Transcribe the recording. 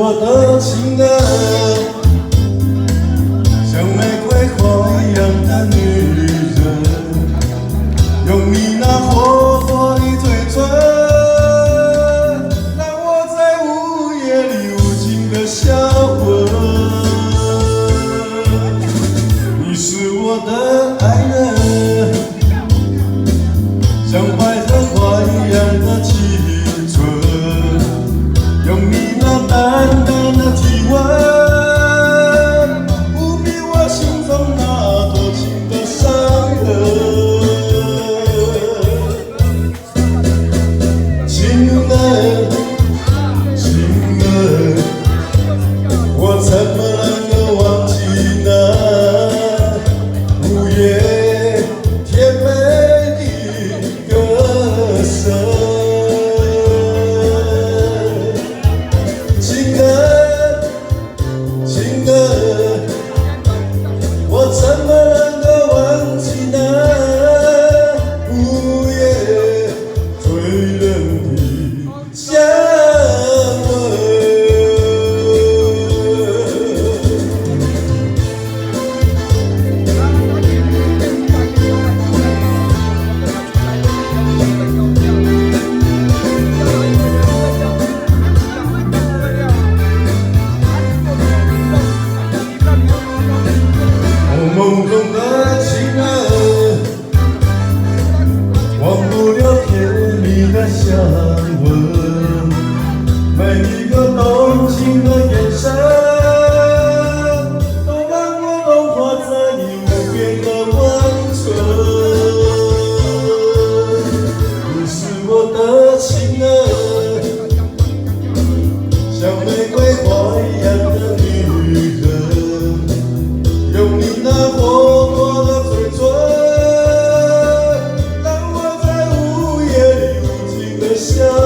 我的情人，像玫瑰花一样的女人，用你那火火的嘴唇，让我在午夜里无尽的销魂。你是我的爱人，像百合花一样的青春，用你那淡淡的体温，抚平我心中那多情的伤痕。情人，情人，我怎么能够忘记那午夜甜美的歌声？情人，情人，我怎么能够忘记那午夜醉人的香吻？梦中的情人，忘不了甜蜜的香吻，每一个动情的眼神，都让我融化在你无边的温存。你是我的情人，像玫瑰花一样的女人，用你那火火的嘴唇，让我在午夜里无尽的想。